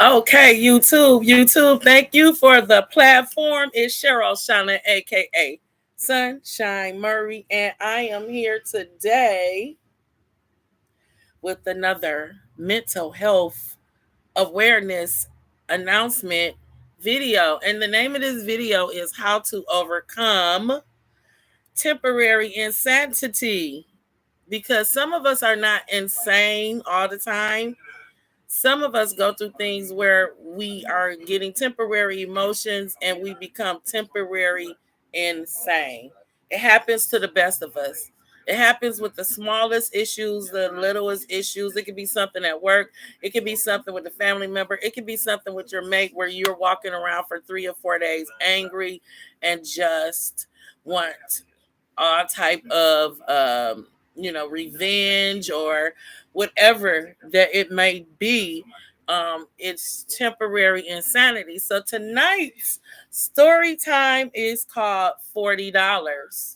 Okay, YouTube, thank you for the platform. It's Cheryl Shana, aka Sunshine Murray, and I am here today with another mental health awareness announcement video. And the name of this video is How to Overcome Temporary Insanity. Because some of us are not insane all the time. Some of us go through things where we are getting temporary emotions and we become temporary insane. It happens to the best of us. It happens with the smallest issues, the littlest issues. It could be something at work. It could be something with a family member. It could be something with your mate where you're walking around for 3 or 4 days angry and just want all type of revenge or whatever that it may be. It's temporary insanity. So tonight's story time is called $40.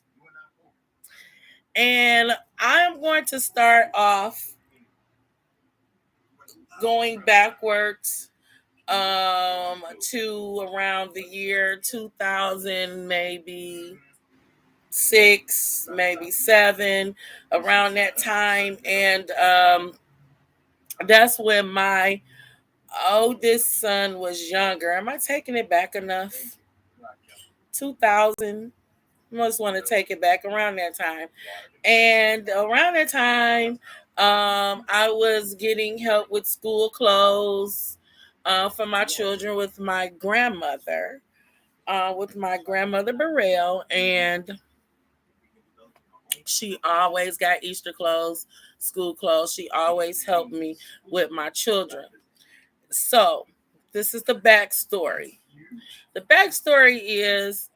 And I'm going to start off going backwards to around the year 2000, maybe 6, maybe 7, around that time. And that's when my oldest son was younger. Am I taking it back enough? 2000. Must want to take it back around that time. And around that time, I was getting help with school clothes for my children with my grandmother Burrell, and she always got Easter clothes, school clothes. She always helped me with my children. So, this is the backstory. The backstory is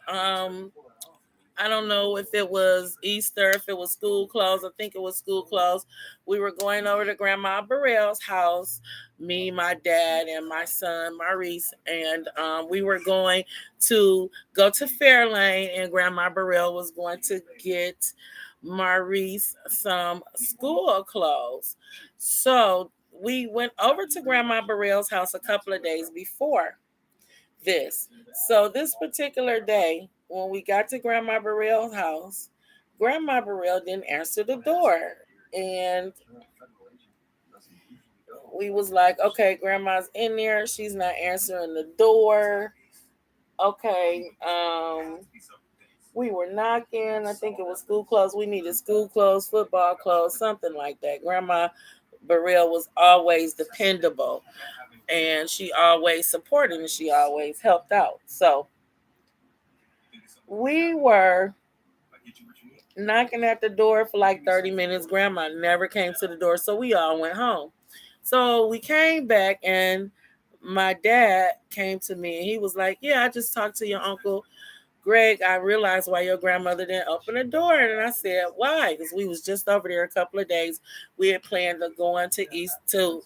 I don't know if it was Easter, if it was school clothes. I think it was school clothes. We were going over to Grandma Burrell's house, me, my dad, and my son, Maurice. And we were going to go to Fairlane, and Grandma Burrell was going to get Maurice some school clothes. So we went over to Grandma Burrell's house a couple of days before this. So this particular day, when we got to Grandma Burrell's house, Grandma Burrell didn't answer the door. And we was like, okay, Grandma's in there. She's not answering the door. Okay. We were knocking. I think it was school clothes. We needed school clothes, football clothes, something like that. Grandma Burrell was always dependable, and she always supported and she always helped out. So we were knocking at the door for like 30 minutes. Grandma never came to the door, so we all went home. So we came back, and my dad came to me and he was like, yeah, I just talked to your uncle Greg. I realized why your grandmother didn't open the door. And I said, why? Because we was just over there a couple of days. We had planned to go into East to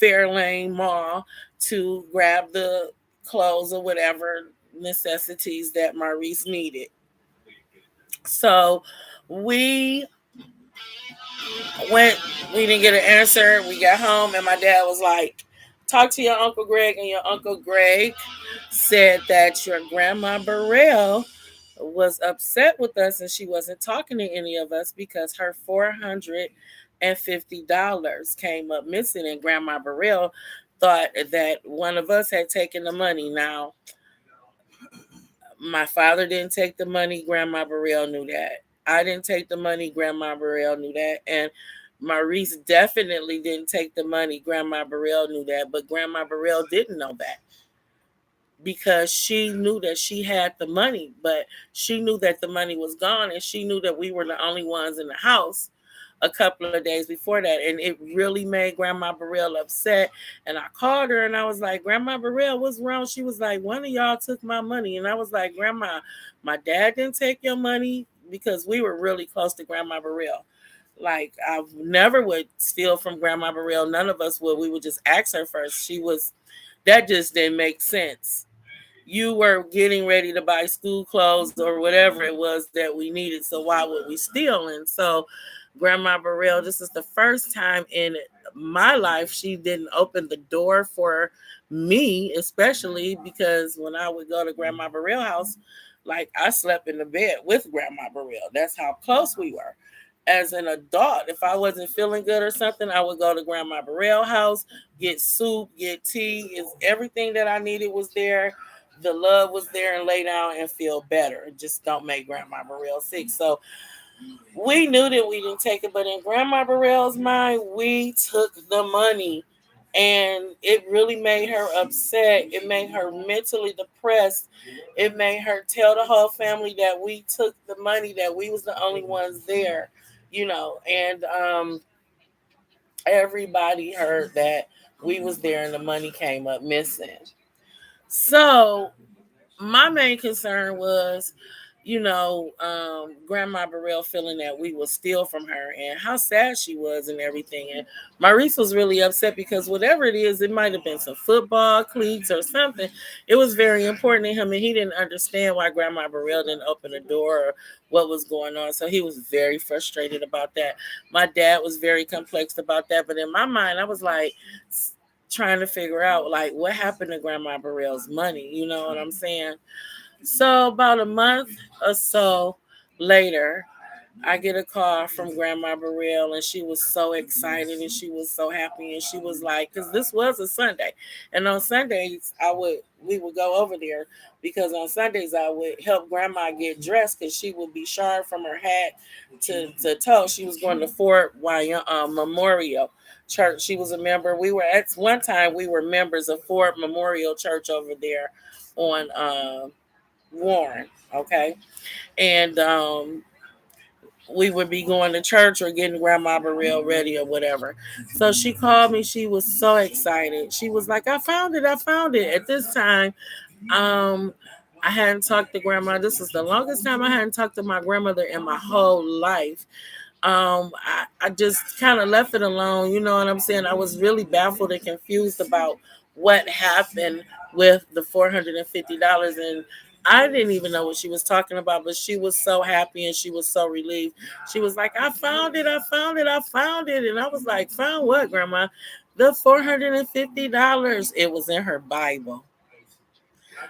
Fairlane Mall to grab the clothes or whatever necessities that Maurice needed. So we went, we didn't get an answer. We got home, and my dad was like, talk to your Uncle Greg. And your Uncle Greg said that your Grandma Burrell was upset with us and she wasn't talking to any of us because her $450 came up missing, and Grandma Burrell thought that one of us had taken the money. Now, my father didn't take the money. Grandma Burrell knew that. I didn't take the money. Grandma Burrell knew that. And Maurice definitely didn't take the money. Grandma Burrell knew that. But Grandma Burrell didn't know that because she knew that she had the money, but she knew that the money was gone, and she knew that we were the only ones in the house a couple of days before that. And it really made Grandma Burrell upset. And I called her and I was like, Grandma Burrell, what's wrong? She was like, one of y'all took my money. And I was like, Grandma, my dad didn't take your money, because we were really close to Grandma Burrell. Like, I never would steal from Grandma Burrell. None of us would. We would just ask her first. That just didn't make sense. You were getting ready to buy school clothes or whatever it was that we needed. So why would we steal? And so Grandma Burrell, this is the first time in my life she didn't open the door for me, especially because when I would go to Grandma Burrell house, like I slept in the bed with Grandma Burrell. That's how close we were. As an adult, if I wasn't feeling good or something, I would go to Grandma Burrell house, get soup, get tea. Is everything that I needed was there. The love was there, and lay down and feel better. Just don't make Grandma Burrell sick. So we knew that we didn't take it, but in Grandma Burrell's mind, we took the money. And it really made her upset. It made her mentally depressed. It made her tell the whole family that we took the money, that we was the only ones there, and everybody heard that we was there and the money came up missing. So my main concern was, Grandma Burrell feeling that we would steal from her and how sad she was and everything. And Maurice was really upset because whatever it is, it might have been some football cleats or something. It was very important to him, and he didn't understand why Grandma Burrell didn't open the door or what was going on. So he was very frustrated about that. My dad was very complex about that. But in my mind, I was like, trying to figure out like what happened to Grandma Burrell's money. You know what I'm saying? So about a month or so later, I get a call from Grandma Burrell, and she was so excited and she was so happy, and she was like, because this was a Sunday, and on Sundays we would go over there because on Sundays I would help Grandma get dressed because she would be sharp from her hat to toe. She was going to Memorial Church. She was a member. We were at one time we were members of Fort Memorial Church over there on Warren. Okay, and we would be going to church or getting Grandma Burrell ready or whatever. So she called me. She was so excited. She was like, I found it. I found it. At this time, um, I hadn't talked to Grandma. This is the longest time I hadn't talked to my grandmother in my whole life. I just kind of left it alone. You know what I'm saying? I was really baffled and confused about what happened with the $450. And I didn't even know what she was talking about, but she was so happy and she was so relieved. She was like, I found it, I found it, I found it. And I was like, found what, Grandma? The $450. It was in her Bible.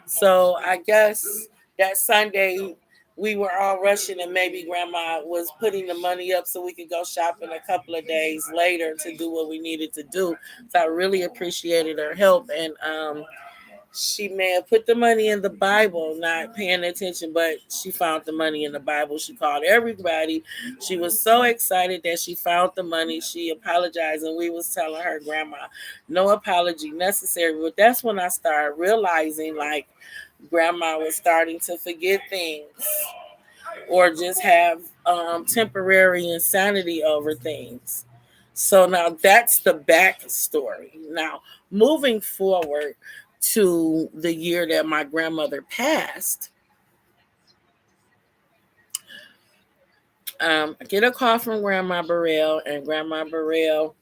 So I guess that Sunday we were all rushing, and maybe Grandma was putting the money up so we could go shopping a couple of days later to do what we needed to do. So I really appreciated her help, and she may have put the money in the Bible, not paying attention, but she found the money in the Bible. She called everybody. She was so excited that she found the money. She apologized, and we was telling her, Grandma, no apology necessary. But that's when I started realizing, like, Grandma was starting to forget things or just have temporary insanity over things. So now that's the backstory. Now, moving forward to the year that my grandmother passed, I get a call from Grandma Burrell, and Grandma Burrell,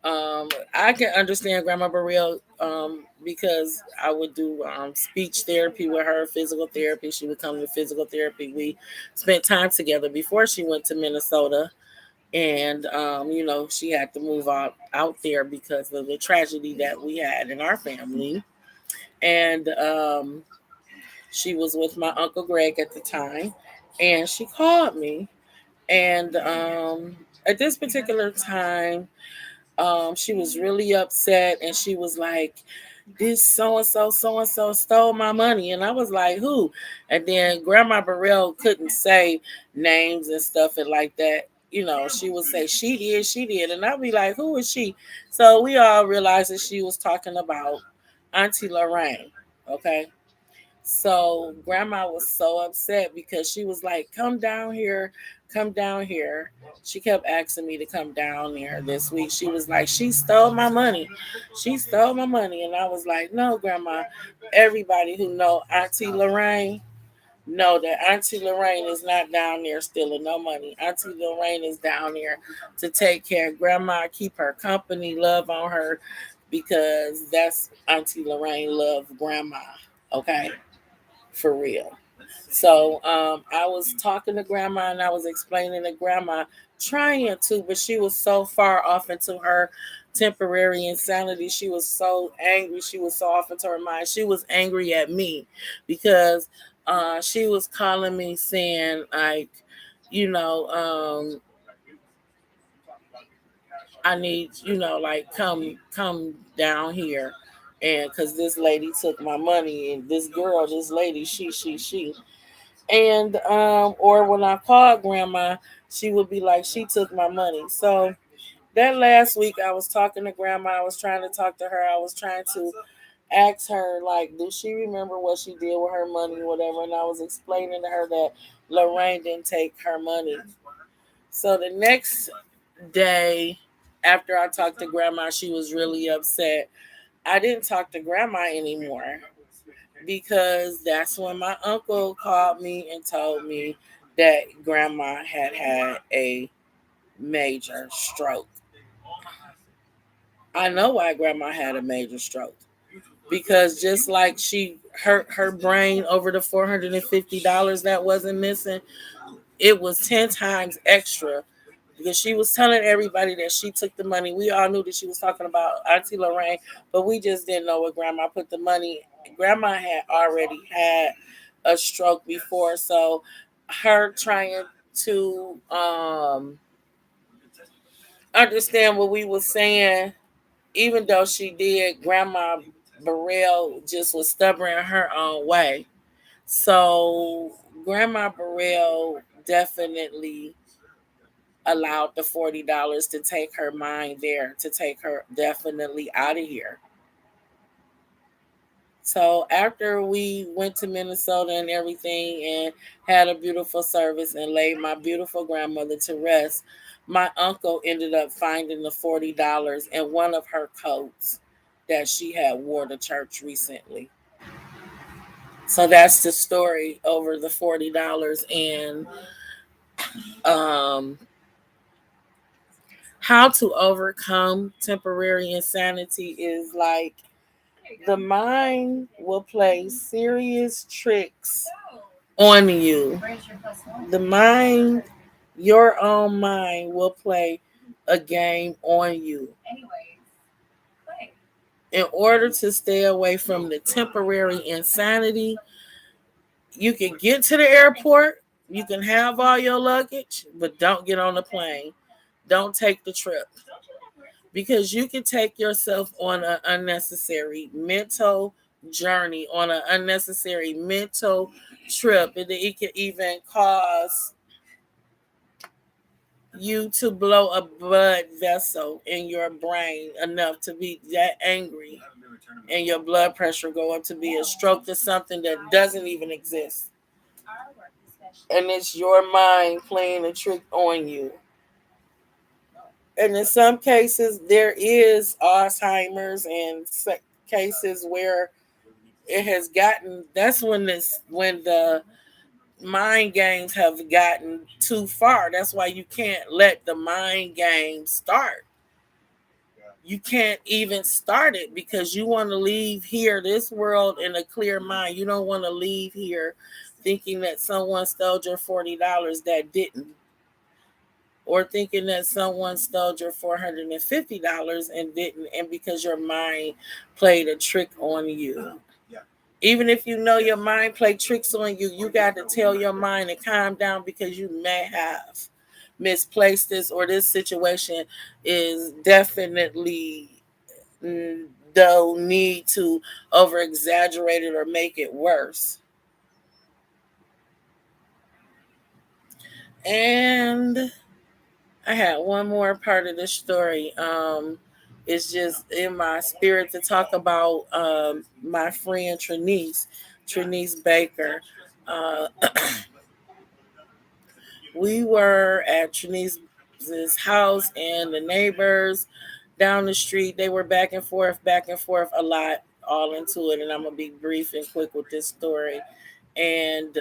I can understand Grandma Burrell because I would do speech therapy with her, physical therapy. She would come to physical therapy. We spent time together before she went to Minnesota. And she had to move out there because of the tragedy that we had in our family. And she was with my Uncle Greg at the time, and she called me. And at this particular time, she was really upset, and she was like, this so and so stole my money. And I was like, who? And then Grandma Burrell couldn't say names and stuff and like that. She would say, she did. And I'd be like, who is she? So we all realized that she was talking about Auntie Lorraine. Okay. So Grandma was so upset because she was like, come down here, come down here. She kept asking me to come down there this week. She was like, she stole my money. She stole my money. And I was like, no, Grandma. Everybody who know Auntie Lorraine know that Auntie Lorraine is not down there stealing no money. Auntie Lorraine is down there to take care of Grandma, keep her company, love on her, because that's Auntie Lorraine love Grandma. Okay, for real. So I was talking to grandma and I was explaining to grandma, trying to, but she was so far off into her temporary insanity. She was so angry. She was so off into her mind. She was angry at me because she was calling me saying, like, you know, I need, like, come down here. And because this lady took my money, and this girl, this lady, she. And or when I called grandma, she would be like, she took my money. So that last week I was talking to grandma, I was trying to talk to her, I was trying to ask her, like, do she remember what she did with her money, whatever. And I was explaining to her that Lorraine didn't take her money. So the next day after I talked to grandma, she was really upset. I didn't talk to grandma anymore because that's when my uncle called me and told me that grandma had had a major stroke. I know why grandma had a major stroke, because just like she hurt her brain over the $450 that wasn't missing, it was 10 times extra, because she was telling everybody that she took the money. We all knew that she was talking about Auntie Lorraine, but we just didn't know where grandma put the money. Grandma had already had a stroke before, so her trying to understand what we were saying, even though she did, Grandma Burrell just was stubborn in her own way. So Grandma Burrell definitely allowed the $40 to take her mind there, to take her definitely out of here. So after we went to Minnesota and everything and had a beautiful service and laid my beautiful grandmother to rest, my uncle ended up finding the $40 in one of her coats that she had wore to church recently. So that's the story over the $40. And um, how to overcome temporary insanity is like, the mind will play serious tricks on you. The mind, your own mind, will play a game on you. In order to stay away from the temporary insanity, you can get to the airport, you can have all your luggage, but don't get on the plane. Don't take the trip, because you can take yourself on an unnecessary mental journey, on an unnecessary mental trip, and it can even cause you to blow a blood vessel in your brain enough to be that angry, and your blood pressure go up to be a stroke to something that doesn't even exist. And it's your mind playing a trick on you. And in some cases, there is Alzheimer's, and cases where it has gotten, that's when the mind games have gotten too far. That's why you can't let the mind game start. You can't even start it, because you want to leave here, this world, in a clear mind. You don't want to leave here thinking that someone stole your $40 that didn't, or thinking that someone stole your $450 and didn't, and because your mind played a trick on you. Even if you know your mind played tricks on you, you got to tell your mind to calm down, because you may have misplaced this, or this situation is definitely, no need to over exaggerate it or make it worse. And I had one more part of the story. It's just in my spirit to talk about my friend Trinice Baker. Uh, we were at Trinice's house, and the neighbors down the street, they were back and forth a lot, all into it. And I'm gonna be brief and quick with this story. And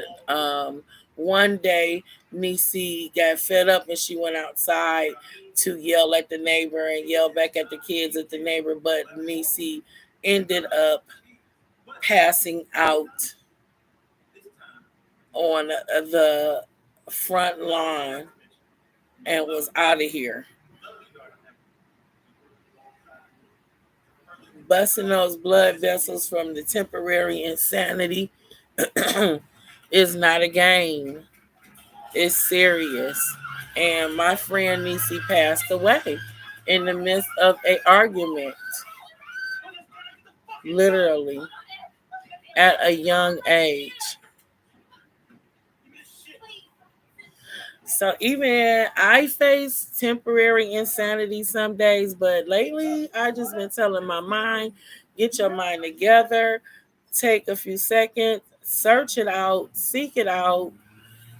one day, Nisi got fed up and she went outside to yell at the neighbor and yell back at the kids at the neighbor. But Nisi ended up passing out on the front lawn and was out of here. Busting those blood vessels from the temporary insanity is not a game. It's serious. And my friend Nisi passed away in the midst of a argument, literally at a young age. So even I face temporary insanity some days, but lately I just been telling my mind, get your mind together, take a few seconds, search it out, seek it out.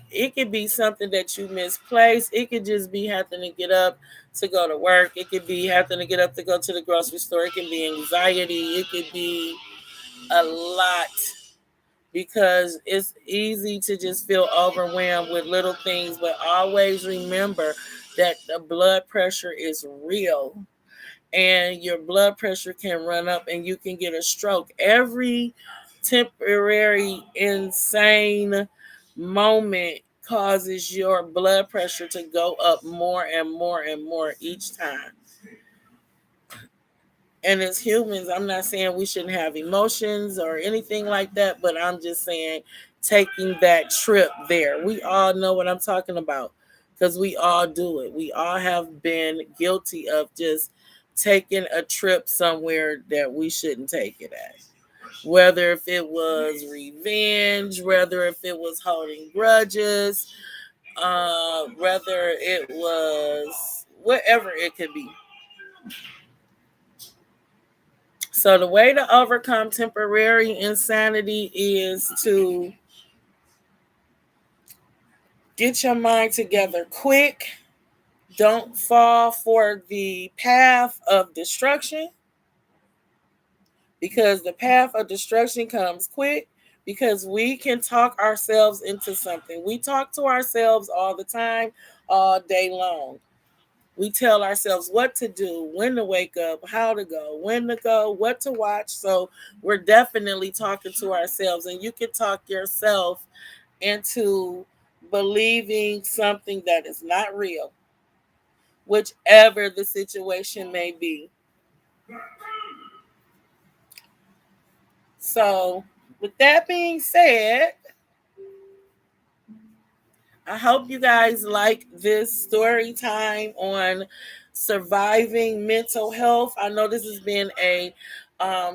It could be something that you misplaced. It could just be having to get up to go to work. It could be having to get up to go to the grocery store. It can be anxiety. It could be a lot because it's easy to just feel overwhelmed with little things, but always remember that the blood pressure is real and your blood pressure can run up and you can get a stroke. Every temporary insane moment causes your blood pressure to go up more and more and more each time. And as humans, I'm not saying we shouldn't have emotions or anything like that, but I'm just saying taking that trip there. We all know what I'm talking about because we all do it. We all have been guilty of just taking a trip somewhere that we shouldn't take it at. Whether if it was revenge, whether if it was holding grudges, whether it was whatever it could be. So the way to overcome temporary insanity is to get your mind together quick. Don't fall for the path of destruction because the path of destruction comes quick because we can talk ourselves into something. We talk to ourselves all the time, all day long. We tell ourselves what to do, when to wake up, how to go, what to watch. So we're definitely talking to ourselves, and you can talk yourself into believing something that is not real, whichever the situation may be. So, with that being said, I hope you guys like this story time on surviving mental health. I know this has been a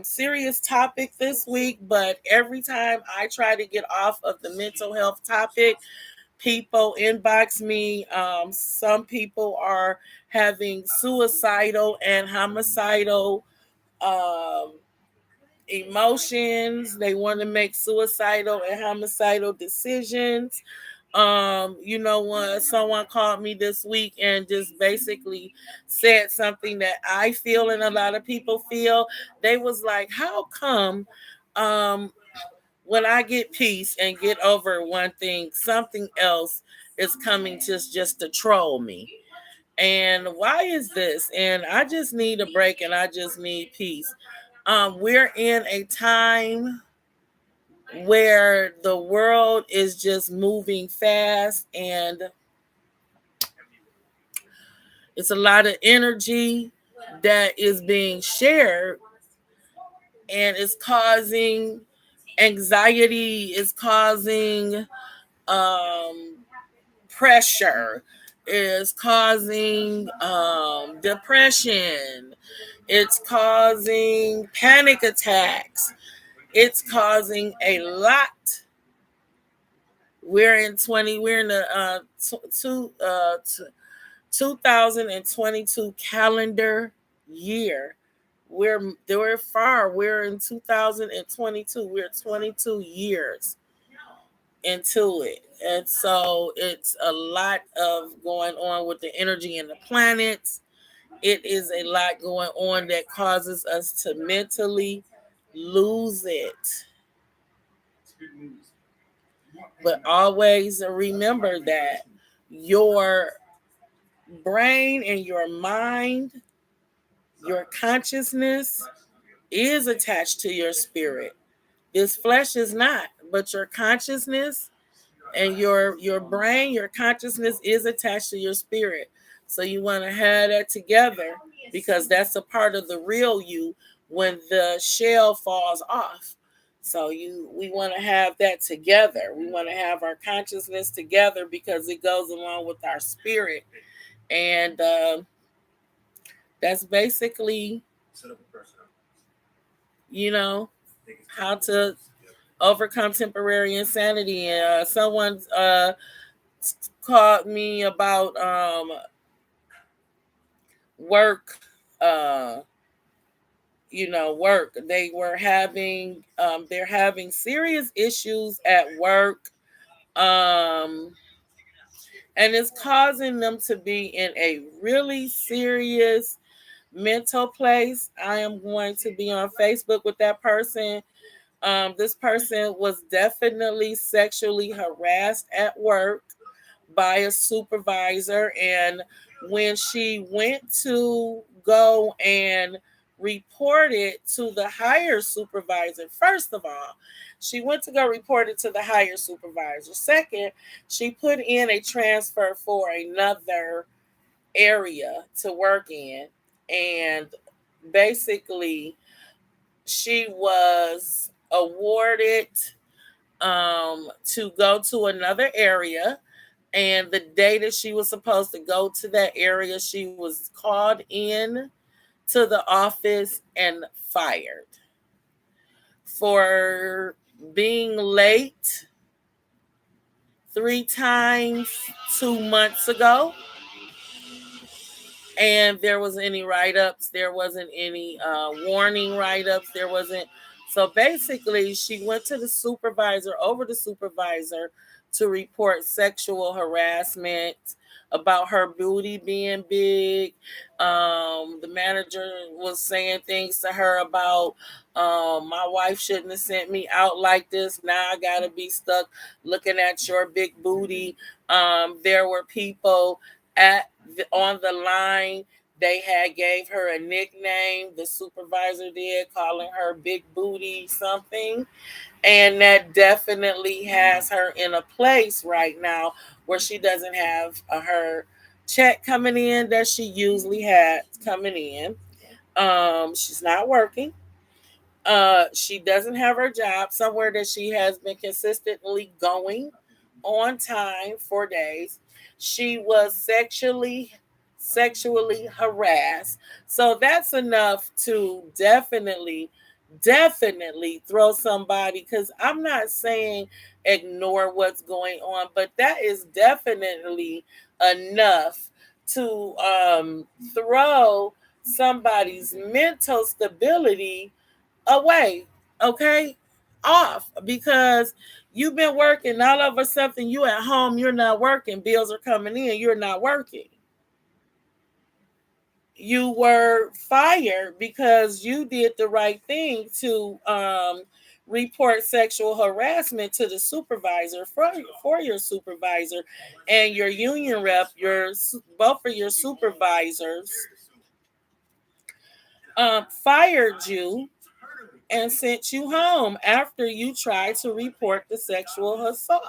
serious topic this week, but every time I try to get off of the mental health topic, people inbox me. Some people are having suicidal and homicidal um, emotions. They want to make suicidal and homicidal decisions. When someone called me this week and just basically said something that I feel and a lot of people feel, they was like, how come when I get peace and get over one thing, something else is coming just to troll me? And why is this? And I just need a break and I just need peace. We're in a time where the world is just moving fast and it's a lot of energy that is being shared and it's causing anxiety, it's causing um, pressure, is causing depression, it's causing panic attacks, it's causing a lot. We're in the 2022 calendar year. We're in 2022. We're 22 years into it. And so it's a lot of going on with the energy in the planets. It is a lot going on that causes us to mentally lose it. But always remember that your brain and your mind, your consciousness is attached to your spirit. This flesh is not, but your consciousness And your brain, your consciousness is attached to your spirit. So you want to have that together because that's a part of the real you when the shell falls off. So we want to have that together. We want to have our consciousness together because it goes along with our spirit. And that's basically, you know, how to overcome temporary insanity. Someone called me about work. Work. They were having they're having serious issues at work, and it's causing them to be in a really serious mental place. I am going to be on Facebook with that person. This person was definitely sexually harassed at work by a supervisor. And when she went to go and report it to the higher supervisor, first of all, she went to go report it to the higher supervisor. Second, she put in a transfer for another area to work in. And basically, she was awarded to go to another area, and the day that she was supposed to go to that area, she was called in to the office and fired for being late 3 times 2 months ago. And there wasn't any write-ups, there wasn't any warning write-ups, there wasn't. So basically she went to the supervisor, over the supervisor, to report sexual harassment about her booty being big. The manager was saying things to her about, my wife shouldn't have sent me out like this, now I gotta be stuck looking at your big booty. There were people on the line. They had gave her a nickname, the supervisor did, calling her big booty something. And that definitely has her in a place right now where she doesn't have her check coming in that she usually had coming in. She's not working. She doesn't have her job somewhere that she has been consistently going on time for days. She was sexually harassed. So that's enough to definitely throw somebody, because I'm not saying ignore what's going on, but that is definitely enough to throw somebody's mental stability away, okay, off, because you've been working, all of a sudden you at home, you're not working, bills are coming in, you're not working. You were fired because you did the right thing to report sexual harassment to the supervisor, for your supervisor, and your union rep, both of your supervisors fired you and sent you home after you tried to report the sexual assault.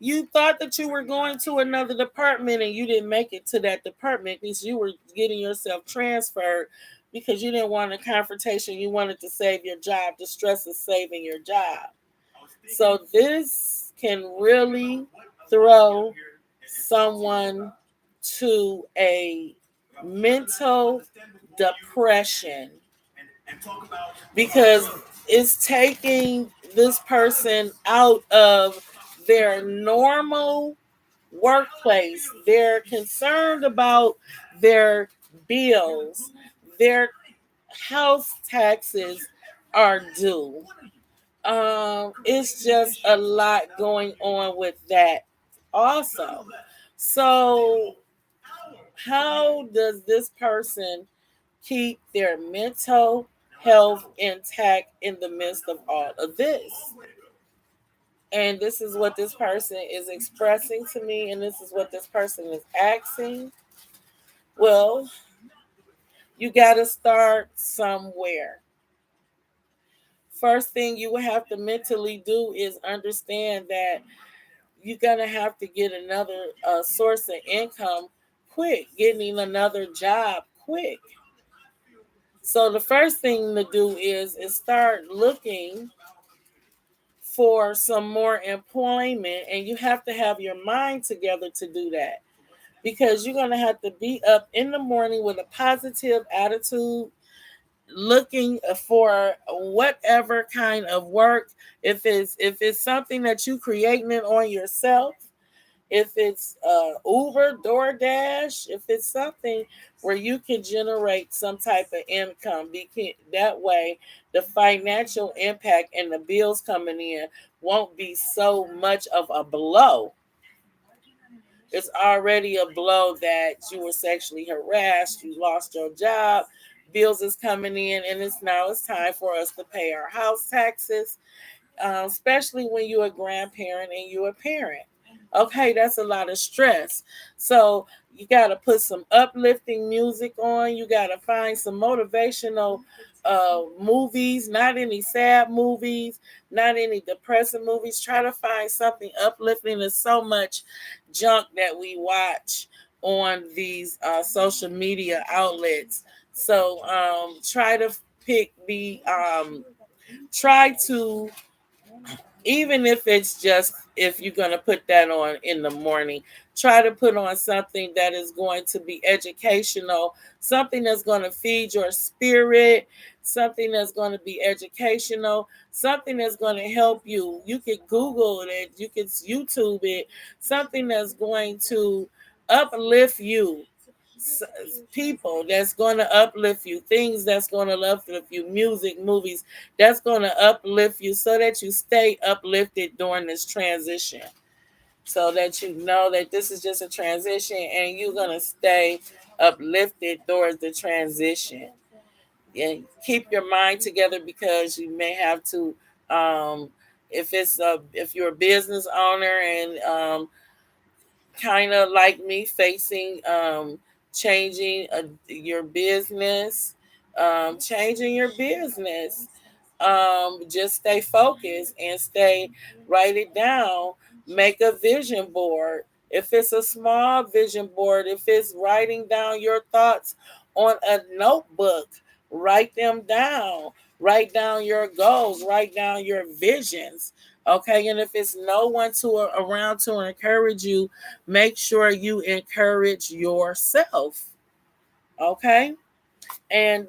You thought that you were going to another department and you didn't make it to that department because you were getting yourself transferred because you didn't want a confrontation. You wanted to save your job. The stress of saving your job. So this can really throw someone to a mental depression, because it's taking this person out of their normal workplace. They're concerned about their bills, their house taxes are due. It's just a lot going on with that also. So how does this person keep their mental health intact in the midst of all of this? And this is what this person is expressing to me, and this is what this person is asking. Well, you got to start somewhere. First thing you will have to mentally do is understand that you're going to have to get another source of income quick, getting another job quick. So the first thing to do is start looking for some more employment, and you have to have your mind together to do that, because you're going to have to be up in the morning with a positive attitude, looking for whatever kind of work. If it's something that you creating it on yourself, if it's Uber, DoorDash, if it's something where you can generate some type of income, that way the financial impact and the bills coming in won't be so much of a blow. It's already a blow that you were sexually harassed, you lost your job, bills is coming in, and it's time for us to pay our house taxes, especially when you're a grandparent and you're a parent. Okay, that's a lot of stress. So you got to put some uplifting music on. You got to find some motivational movies, not any sad movies, not any depressing movies. Try to find something uplifting. There's so much junk that we watch on these social media outlets. So try to pick try to, even if it's just, if you're going to put that on in the morning, try to put on something that is going to be educational, something that's going to feed your spirit, something that's going to be educational, something that's going to help you. You could Google it, you could YouTube it, something that's going to uplift you, people that's going to uplift you, things that's going to uplift you, music, movies that's going to uplift you, so that you stay uplifted during this transition, so that you know that this is just a transition and you're going to stay uplifted during the transition. And keep your mind together, because you may have to, if you're a business owner and kind of like me, facing changing your business, changing your business. Just stay focused and write it down, make a vision board. If it's a small vision board, if it's writing down your thoughts on a notebook, write them down, write down your goals, write down your visions. Okay, and if it's no one around to encourage you, make sure you encourage yourself. Okay, and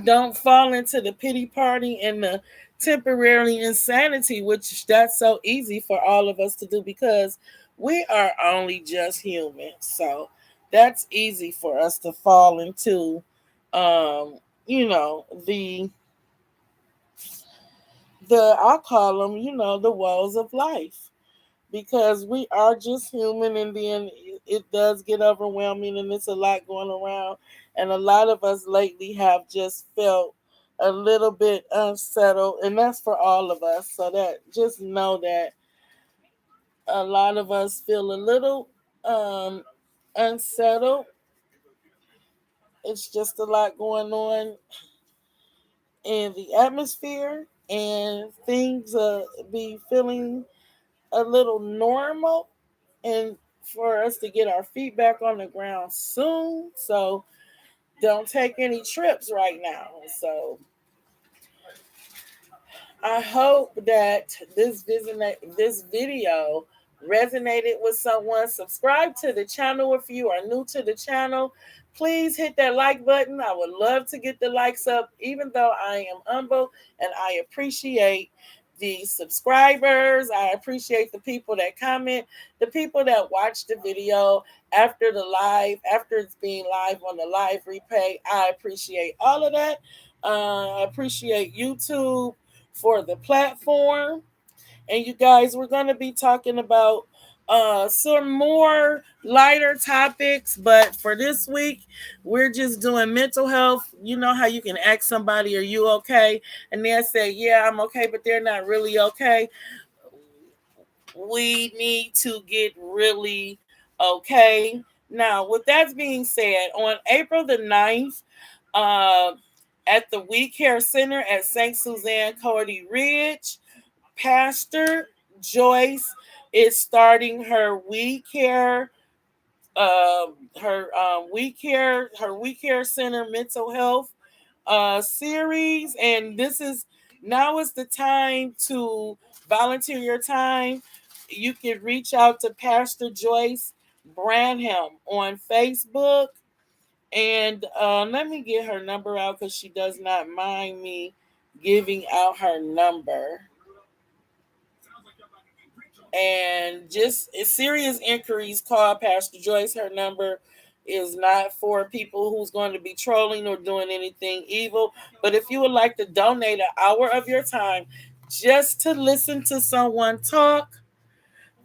don't fall into the pity party and the temporary insanity, which that's so easy for all of us to do, because we are only just human. So that's easy for us to fall into, the I call them, the woes of life, because we are just human, and then it does get overwhelming, and it's a lot going around, and a lot of us lately have just felt a little bit unsettled, and that's for all of us. So that, just know that a lot of us feel a little unsettled. It's just a lot going on in the atmosphere, and things be feeling a little normal, and for us to get our feet back on the ground soon. So don't take any trips right now. So I hope that this video resonated with someone. Subscribe to the channel if you are new to the channel. Please hit that like button. I would love to get the likes up, even though I am humble, and I appreciate the subscribers. I appreciate the people that comment, the people that watch the video after after it's being live on the live replay. I appreciate all of that. I appreciate YouTube for the platform. And you guys, we're going to be talking about some more lighter topics, but for this week, we're just doing mental health. You know how you can ask somebody, are you okay? And they'll say, yeah, I'm okay, but they're not really okay. We need to get really okay. Now, with that being said, on April the 9th, uh, at the We Care Center at St. Suzanne Cody Ridge, Pastor Joyce is starting her We Care, her We Care Center mental health series, and this is now is the time to volunteer your time. You can reach out to Pastor Joyce Branham on Facebook, and let me get her number out because she does not mind me giving out her number. And just serious inquiries, call Pastor Joyce. Her number is not for people who's going to be trolling or doing anything evil. But if you would like to donate an hour of your time just to listen to someone talk,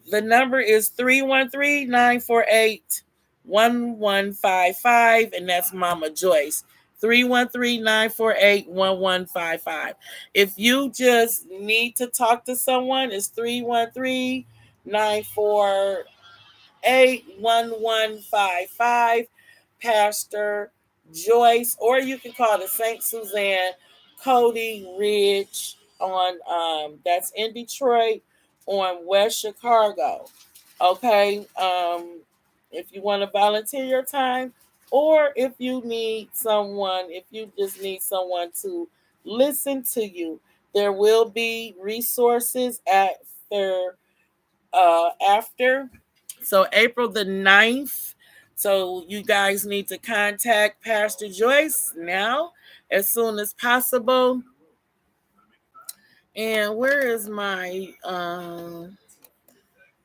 the number is 313-948-1155, and that's Mama Joyce. 313-948-1155. If you just need to talk to someone, it's 313-948-1155. Pastor Joyce, or you can call the St. Suzanne Cody Ridge on that's in Detroit on West Chicago. Okay. If you want to volunteer your time, or if you need someone, if you just need someone to listen to you, there will be resources at their after. So April the 9th. So you guys need to contact Pastor Joyce now as soon as possible. And where is my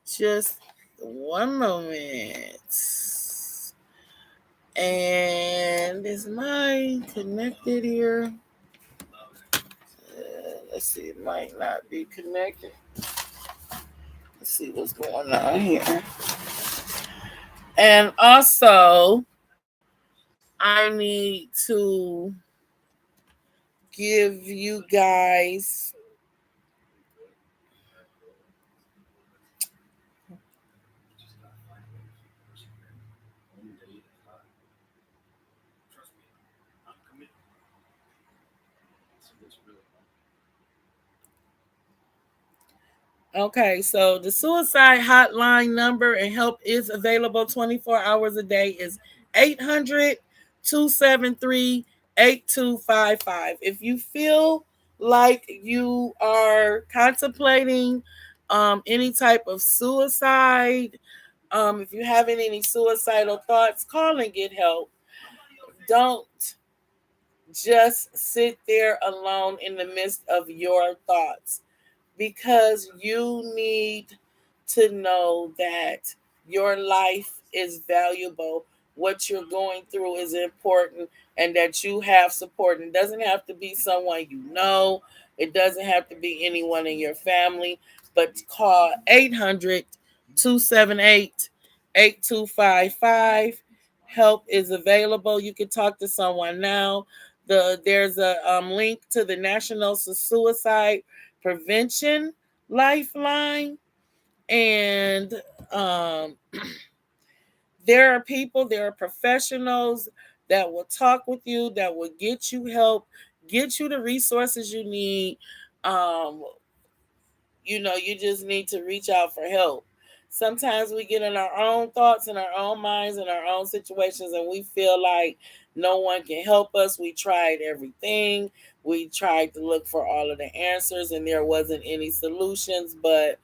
just one moment. And is mine connected here? Let's see, it might not be connected. Let's see what's going on here. And also, I need to give you guys okay, so the suicide hotline number and help is available 24 hours a day is 800-273-8255. If you feel like you are contemplating any type of suicide, if you're having any suicidal thoughts, call and get help. Don't just sit there alone in the midst of your thoughts, because you need to know that your life is valuable. What you're going through is important, and that you have support. It doesn't have to be someone you know, it doesn't have to be anyone in your family, but call 800-278-8255. Help is available. You can talk to someone now. There's a link to the National Suicide Prevention Lifeline, and um, there are professionals that will talk with you, that will get you help, get you the resources you need. um, you just need to reach out for help. Sometimes we get in our own thoughts and our own minds and our own situations, and we feel like no one can help us. We tried everything. We tried to look for all of the answers, and there wasn't any solutions. But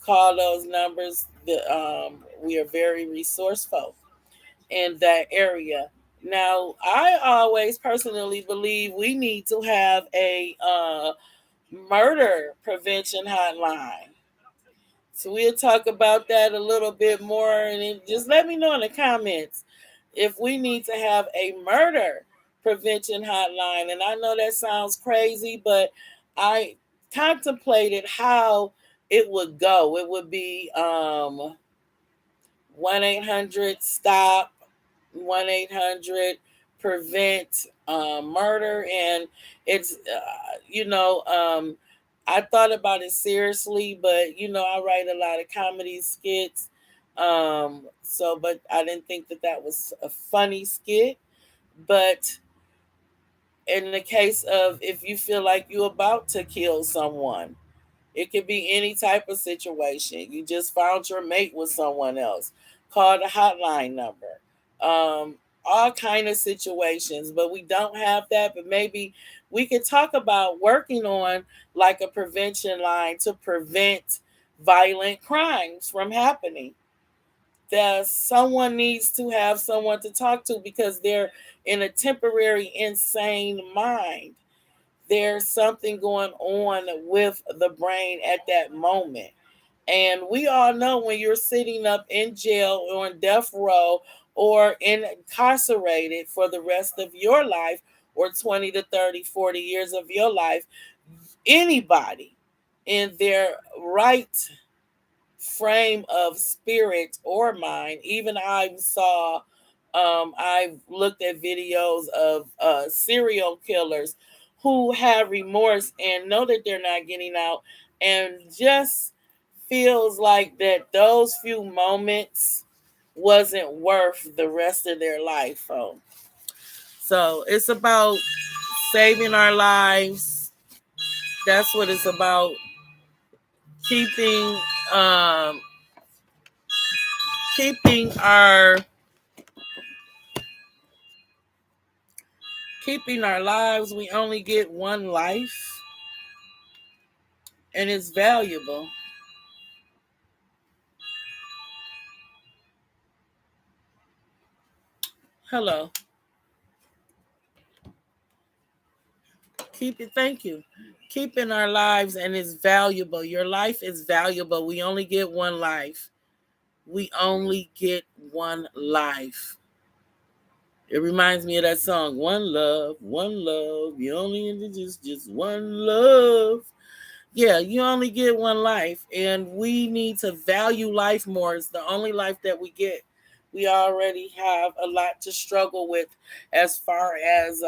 call those numbers. We are very resourceful in that area. Now, I always personally believe we need to have a murder prevention hotline. So we'll talk about that a little bit more, and just let me know in the comments if we need to have a murder prevention hotline. And I know that sounds crazy, but I contemplated how it would go. It would be 1-800-STOP, 1-800 prevent murder. And it's I thought about it seriously, but I write a lot of comedy skits. But I didn't think that was a funny skit. But in the case of if you feel like you're about to kill someone, It could be any type of situation. You just found your mate with someone else. Call the hotline number. All kind of situations, but we don't have that. But maybe we could talk about working on like a prevention line to prevent violent crimes from happening. That someone needs to have someone to talk to because they're in a temporary insane mind. There's something going on with the brain at that moment. And we all know when you're sitting up in jail or on death row or incarcerated for the rest of your life or 20 to 30, 40 years of your life, anybody in their right frame of spirit or mind, even I've looked at videos of serial killers who have remorse and know that they're not getting out and just feels like that those few moments wasn't worth the rest of their life. So it's about saving our lives. That's what it's about. Keeping um keeping our keeping our lives. We only get one life and it's valuable. Hello. Thank you. Keeping our lives and it's valuable. Your life is valuable. We only get one life. We only get one life. It reminds me of that song, One Love, One Love. You only need just one love. Yeah, you only get one life, and we need to value life more. It's the only life that we get. We already have a lot to struggle with as far as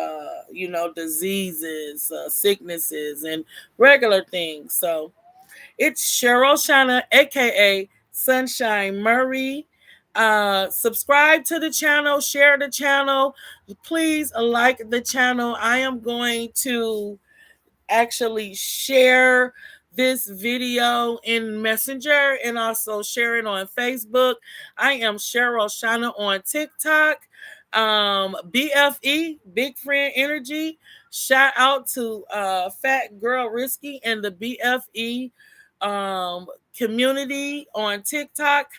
diseases, sicknesses, and regular things. So it's Cheryl Shana, aka Sunshine Murray. Subscribe to the channel, share the channel. Please like the channel. I am going to actually share this video in Messenger and also share it on Facebook. I am Cheryl Shana on TikTok. BFE, Big Friend Energy. Shout out to Fat Girl Risky and the BFE community on TikTok.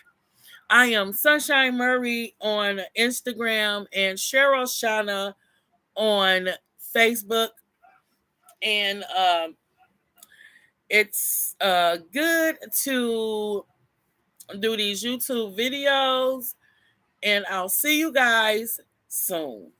I am Sunshine Murray on Instagram and Cheryl Shana on Facebook. And it's good to do these YouTube videos. And I'll see you guys soon.